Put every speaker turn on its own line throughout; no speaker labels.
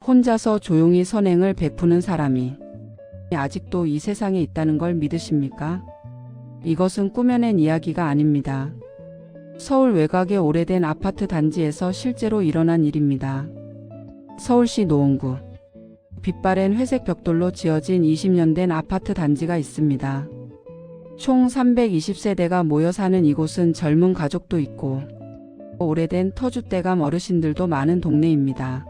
혼자서 조용히 선행을 베푸는 사람이 아직도 이 세상에 있다는 걸 믿으십니까? 이것은 꾸며낸 이야기가 아닙니다. 서울 외곽의 오래된 아파트 단지에서 실제로 일어난 일입니다. 서울시 노원구. 빛바랜 회색 벽돌로 지어진 20년 된 아파트 단지가 있습니다. 총 320세대가 모여 사는 이곳은 젊은 가족도 있고 오래된 터줏대감 어르신들도 많은 동네입니다.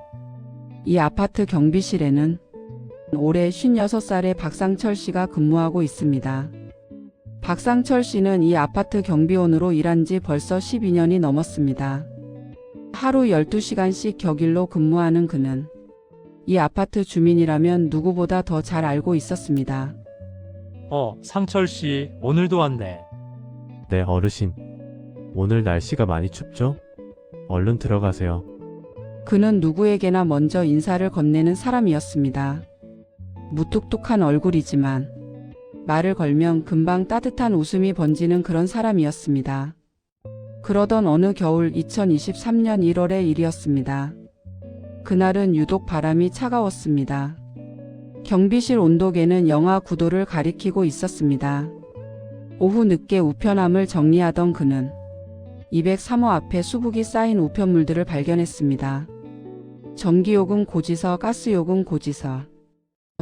이 아파트 경비실에는 올해 56살의 박상철 씨가 근무하고 있습니다. 박상철 씨는 이 아파트 경비원으로 일한 지 벌써 12년이 넘었습니다. 하루 12시간씩 격일로 근무하는 그는 이 아파트 주민이라면 누구보다 더 잘 알고 있었습니다.
상철 씨, 오늘도 왔네.
네, 어르신. 오늘 날씨가 많이 춥죠? 얼른 들어가세요.
그는 누구에게나 먼저 인사를 건네는 사람이었습니다. 무뚝뚝한 얼굴이지만 말을 걸면 금방 따뜻한 웃음이 번지는 그런 사람이었습니다. 그러던 어느 겨울 2023년 1월의 일이었습니다. 그날은 유독 바람이 차가웠습니다. 경비실 온도계는 영하 9도를 가리키고 있었습니다. 오후 늦게 우편함을 정리하던 그는 203호 앞에 수북이 쌓인 우편물들을 발견했습니다. 전기요금 고지서, 가스요금 고지서,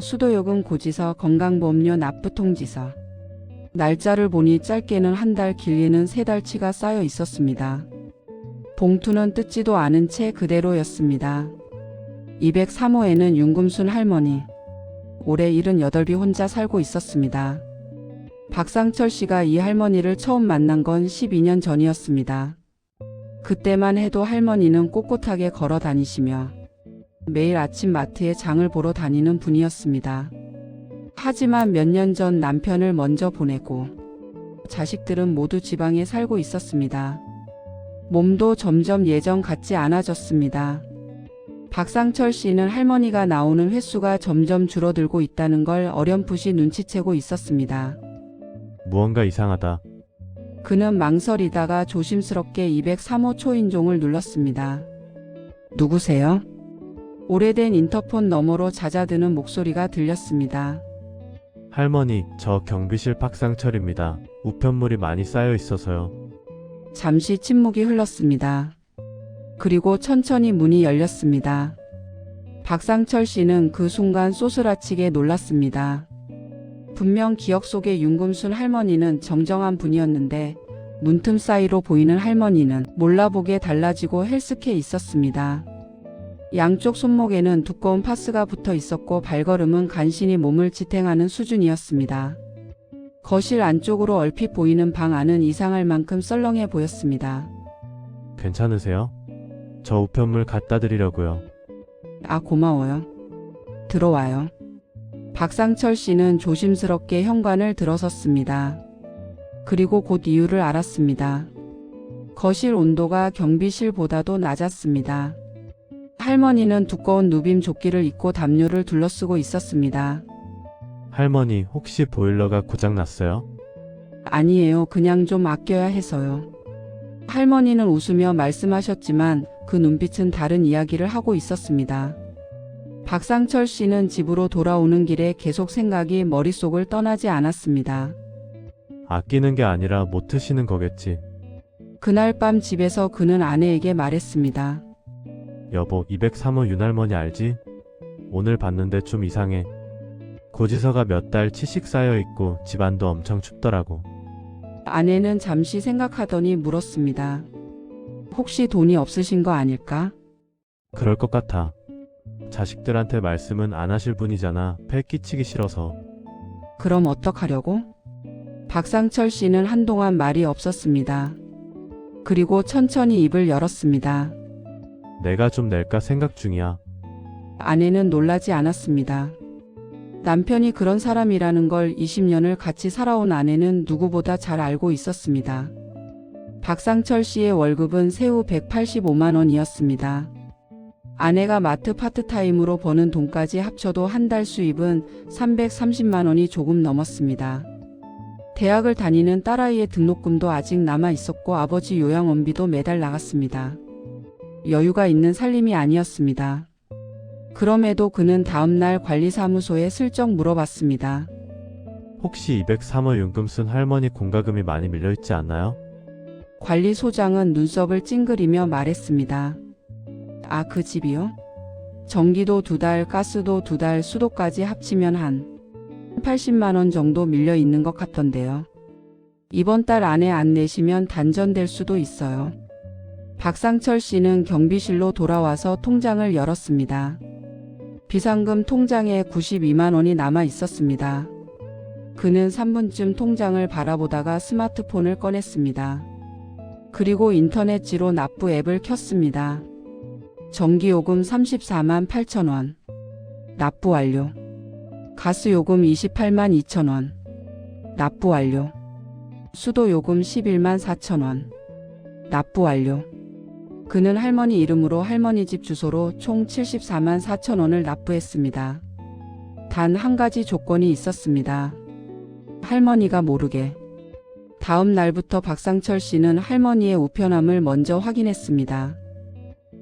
수도요금 고지서, 건강보험료 납부 통지서. 날짜를 보니 짧게는 한 달, 길게는 3달치가 쌓여 있었습니다. 봉투는 뜯지도 않은 채 그대로였습니다. 203호에는 윤금순 할머니, 올해 78이 혼자 살고 있었습니다. 박상철 씨가 이 할머니를 처음 만난 건 12년 전이었습니다. 그때만 해도 할머니는 꼿꼿하게 걸어 다니시며 매일 아침 마트에 장을 보러 다니는 분이었습니다. 하지만 몇 년 전 남편을 먼저 보내고 자식들은 모두 지방에 살고 있었습니다. 몸도 점점 예전 같지 않아졌습니다. 박상철 씨는 할머니가 나오는 횟수가 점점 줄어들고 있다는 걸 어렴풋이 눈치채고 있었습니다.
무언가 이상하다.
그는 망설이다가 조심스럽게 203호 초인종을 눌렀습니다. 누구세요? 오래된 인터폰 너머로 잦아드는 목소리가 들렸습니다.
할머니, 저 경비실 박상철입니다. 우편물이 많이 쌓여 있어서요.
잠시 침묵이 흘렀습니다. 그리고 천천히 문이 열렸습니다. 박상철 씨는 그 순간 쏘스라치게 놀랐습니다. 분명 기억 속의 윤금순 할머니는 정정한 분이었는데 문틈 사이로 보이는 할머니는 몰라보게 달라지고 헬스케 있었습니다. 양쪽 손목에는 두꺼운 파스가 붙어 있었고 발걸음은 간신히 몸을 지탱하는 수준이었습니다. 거실 안쪽으로 얼핏 보이는 방 안은 이상할 만큼 썰렁해 보였습니다.
괜찮으세요? 저 우편물 갖다 드리려고요.
아, 고마워요. 들어와요. 박상철 씨는 조심스럽게 현관을 들어섰습니다. 그리고 곧 이유를 알았습니다. 거실 온도가 경비실보다도 낮았습니다. 할머니는 두꺼운 누빔 조끼를 입고 담요를 둘러쓰고 있었습니다.
할머니, 혹시 보일러가 고장났어요?
아니에요. 그냥 좀 아껴야 해서요. 할머니는 웃으며 말씀하셨지만 그 눈빛은 다른 이야기를 하고 있었습니다. 박상철 씨는 집으로 돌아오는 길에 계속 생각이 머릿속을 떠나지 않았습니다.
아끼는 게 아니라 못 드시는 거겠지.
그날 밤 집에서 그는 아내에게 말했습니다.
여보, 203호 윤할머니 알지? 오늘 봤는데 좀 이상해. 고지서가 몇 달치씩 쌓여 있고 집안도 엄청 춥더라고.
아내는 잠시 생각하더니 물었습니다. 혹시 돈이 없으신 거 아닐까?
그럴 것 같아. 자식들한테 말씀은 안 하실 분이잖아. 폐 끼치기 싫어서.
그럼 어떡하려고? 박상철 씨는 한동안 말이 없었습니다. 그리고 천천히 입을 열었습니다.
내가 좀 낼까 생각 중이야.
아내는 놀라지 않았습니다. 남편이 그런 사람이라는 걸 20년을 같이 살아온 아내는 누구보다 잘 알고 있었습니다. 박상철 씨의 월급은 세후 185만 원이었습니다. 아내가 마트 파트타임으로 버는 돈까지 합쳐도 한 달 수입은 330만 원이 조금 넘었습니다. 대학을 다니는 딸아이의 등록금도 아직 남아 있었고 아버지 요양원비도 매달 나갔습니다. 여유가 있는 살림이 아니었습니다. 그럼에도 그는 다음날 관리사무소에 슬쩍 물어봤습니다.
혹시 203호 융금 쓴 할머니 공과금이 많이 밀려있지 않나요?
관리소장은 눈썹을 찡그리며 말했습니다. 아, 그 집이요? 전기도 2달, 가스도 2달, 수도까지 합치면 한 80만 원 정도 밀려 있는 것 같던데요. 이번 달 안에 안 내시면 단전될 수도 있어요. 박상철 씨는 경비실로 돌아와서 통장을 열었습니다. 비상금 통장에 92만 원이 남아 있었습니다. 그는 3분쯤 통장을 바라보다가 스마트폰을 꺼냈습니다. 그리고 인터넷지로 납부 앱을 켰습니다. 전기요금 34만 8천 원. 납부 완료. 가스요금 28만 2천 원. 납부 완료. 수도요금 11만 4천 원. 납부 완료. 그는 할머니 이름으로 할머니 집 주소로 총 74만 4천 원을 납부했습니다. 단 한 가지 조건이 있었습니다. 할머니가 모르게. 다음 날부터 박상철 씨는 할머니의 우편함을 먼저 확인했습니다.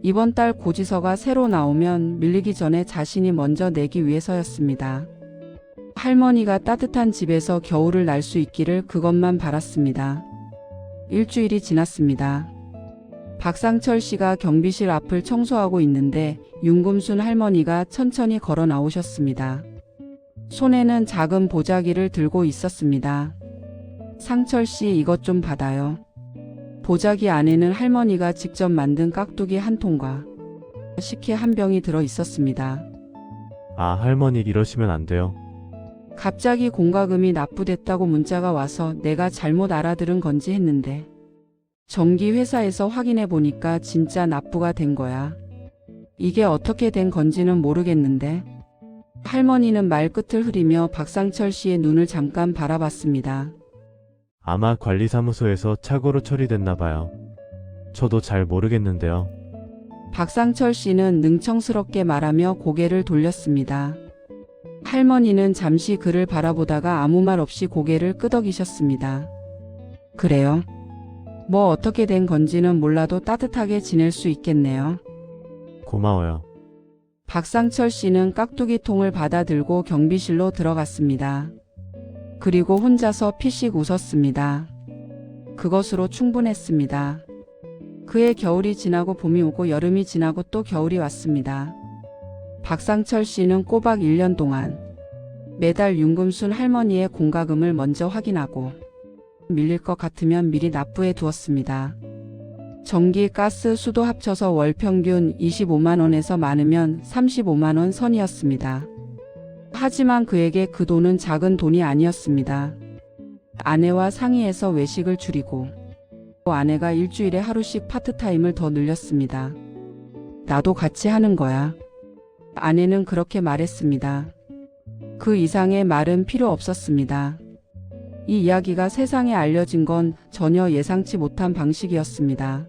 이번 달 고지서가 새로 나오면 밀리기 전에 자신이 먼저 내기 위해서였습니다. 할머니가 따뜻한 집에서 겨울을 날 수 있기를 그것만 바랐습니다. 일주일이 지났습니다. 박상철 씨가 경비실 앞을 청소하고 있는데 윤금순 할머니가 천천히 걸어 나오셨습니다. 손에는 작은 보자기를 들고 있었습니다. 상철 씨, 이것 좀 받아요. 보자기 안에는 할머니가 직접 만든 깍두기 한 통과 식혜 한 병이 들어 있었습니다.
아, 할머니 이러시면 안 돼요.
갑자기 공과금이 납부됐다고 문자가 와서 내가 잘못 알아들은 건지 했는데 전기 회사에서 확인해 보니까 진짜 납부가 된 거야. 이게 어떻게 된 건지는 모르겠는데. 할머니는 말끝을 흐리며 박상철 씨의 눈을 잠깐 바라봤습니다.
아마 관리사무소에서 착오로 처리됐나 봐요. 저도 잘 모르겠는데요.
박상철 씨는 능청스럽게 말하며 고개를 돌렸습니다. 할머니는 잠시 그를 바라보다가 아무 말 없이 고개를 끄덕이셨습니다. 그래요? 뭐 어떻게 된 건지는 몰라도 따뜻하게 지낼 수 있겠네요.
고마워요.
박상철 씨는 깍두기 통을 받아들고 경비실로 들어갔습니다. 그리고 혼자서 피식 웃었습니다. 그것으로 충분했습니다. 그의 겨울이 지나고 봄이 오고 여름이 지나고 또 겨울이 왔습니다. 박상철 씨는 꼬박 1년 동안 매달 윤금순 할머니의 공과금을 먼저 확인하고 밀릴 것 같으면 미리 납부해 두었습니다. 전기, 가스, 수도 합쳐서 월 평균 25만 원에서 많으면 35만 원 선이었습니다. 하지만 그에게 그 돈은 작은 돈이 아니었습니다. 아내와 상의해서 외식을 줄이고 아내가 일주일에 하루씩 파트타임을 더 늘렸습니다. 나도 같이 하는 거야. 아내는 그렇게 말했습니다. 그 이상의 말은 필요 없었습니다. 이 이야기가 세상에 알려진 건 전혀 예상치 못한 방식이었습니다.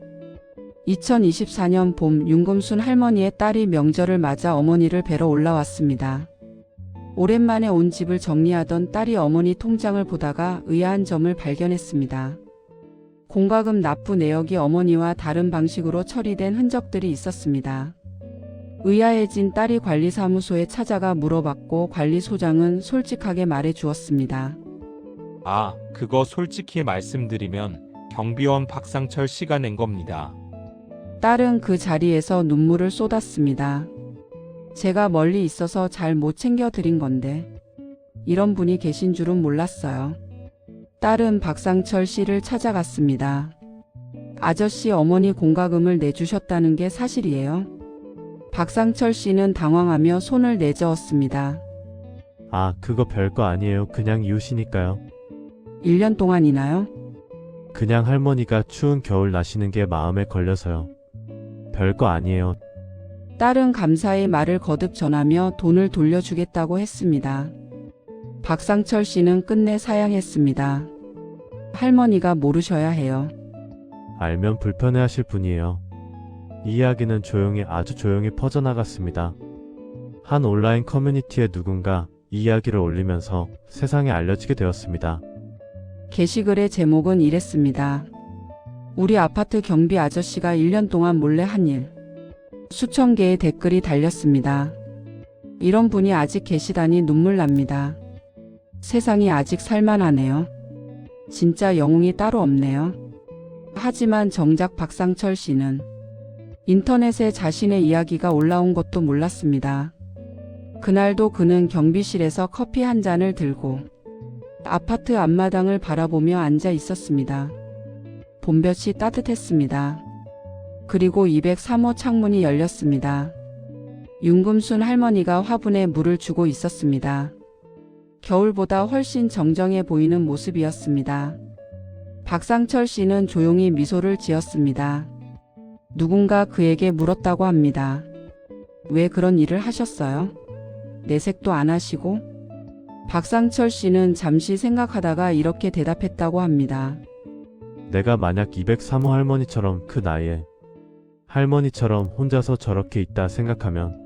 2024년 봄 윤금순 할머니의 딸이 명절을 맞아 어머니를 뵈러 올라왔습니다. 오랜만에 온 집을 정리하던 딸이 어머니 통장을 보다가 의아한 점을 발견했습니다. 공과금 납부 내역이 어머니와 다른 방식으로 처리된 흔적들이 있었습니다. 의아해진 딸이 관리사무소에 찾아가 물어봤고 관리소장은 솔직하게 말해 주었습니다.
아, 그거 솔직히 말씀드리면 경비원 박상철 씨가 낸 겁니다.
딸은 그 자리에서 눈물을 쏟았습니다. 제가 멀리 있어서 잘 못 챙겨드린 건데 이런 분이 계신 줄은 몰랐어요. 딸은 박상철 씨를 찾아갔습니다. 아저씨, 어머니 공과금을 내주셨다는 게 사실이에요? 박상철 씨는 당황하며 손을 내저었습니다.
아, 그거 별거 아니에요. 그냥 이웃이니까요.
1년 동안이나요?
그냥 할머니가 추운 겨울 나시는 게 마음에 걸려서요. 별거 아니에요.
딸은 감사의 말을 거듭 전하며 돈을 돌려주겠다고 했습니다. 박상철 씨는 끝내 사양했습니다. 할머니가 모르셔야 해요.
알면 불편해하실 분이에요. 이 이야기는 조용히, 아주 조용히 퍼져나갔습니다. 한 온라인 커뮤니티에 누군가 이 이야기를 올리면서 세상에 알려지게 되었습니다.
게시글의 제목은 이랬습니다. 우리 아파트 경비 아저씨가 1년 동안 몰래 한 일. 수천 개의 댓글이 달렸습니다. 이런 분이 아직 계시다니 눈물 납니다. 세상이 아직 살만하네요. 진짜 영웅이 따로 없네요. 하지만 정작 박상철 씨는 인터넷에 자신의 이야기가 올라온 것도 몰랐습니다. 그날도 그는 경비실에서 커피 한 잔을 들고 아파트 앞마당을 바라보며 앉아 있었습니다. 봄볕이 따뜻했습니다. 그리고 203호 창문이 열렸습니다. 윤금순 할머니가 화분에 물을 주고 있었습니다. 겨울보다 훨씬 정정해 보이는 모습이었습니다. 박상철 씨는 조용히 미소를 지었습니다. 누군가 그에게 물었다고 합니다. 왜 그런 일을 하셨어요? 내색도 안 하시고? 박상철 씨는 잠시 생각하다가 이렇게 대답했다고 합니다.
내가 만약 203호 할머니처럼 그 나이에 할머니처럼 혼자서 저렇게 있다 생각하면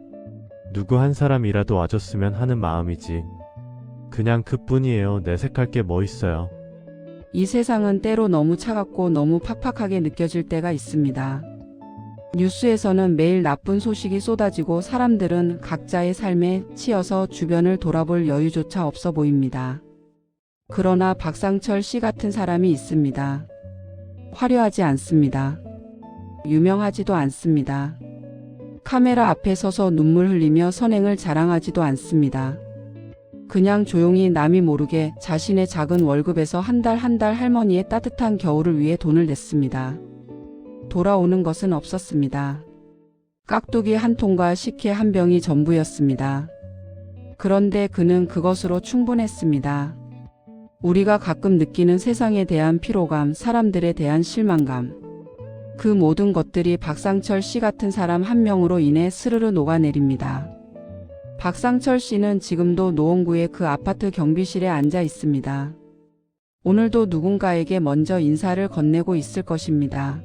누구 한 사람이라도 와줬으면 하는 마음이지. 그냥 그뿐이에요. 내색할 게 뭐 있어요.
이 세상은 때로 너무 차갑고 너무 팍팍하게 느껴질 때가 있습니다. 뉴스에서는 매일 나쁜 소식이 쏟아지고 사람들은 각자의 삶에 치여서 주변을 돌아볼 여유조차 없어 보입니다. 그러나 박상철 씨 같은 사람이 있습니다. 화려하지 않습니다. 유명하지도 않습니다. 카메라 앞에 서서 눈물 흘리며 선행을 자랑하지도 않습니다. 그냥 조용히 남이 모르게 자신의 작은 월급에서 한 달 한 달 할머니의 따뜻한 겨울을 위해 돈을 냈습니다. 돌아오는 것은 없었습니다. 깍두기 한 통과 식혜 한 병이 전부였습니다. 그런데 그는 그것으로 충분했습니다. 우리가 가끔 느끼는 세상에 대한 피로감, 사람들에 대한 실망감, 그 모든 것들이 박상철 씨 같은 사람 한 명으로 인해 스르르 녹아내립니다. 박상철 씨는 지금도 노원구의 그 아파트 경비실에 앉아 있습니다. 오늘도 누군가에게 먼저 인사를 건네고 있을 것입니다.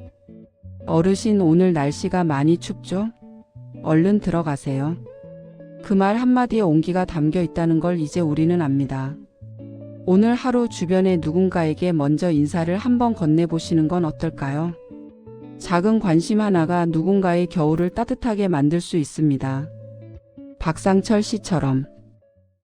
어르신, 오늘 날씨가 많이 춥죠? 얼른 들어가세요. 그 말 한마디에 온기가 담겨 있다는 걸 이제 우리는 압니다. 오늘 하루 주변에 누군가에게 먼저 인사를 한번 건네보시는 건 어떨까요? 작은 관심 하나가 누군가의 겨울을 따뜻하게 만들 수 있습니다. 박상철 씨처럼.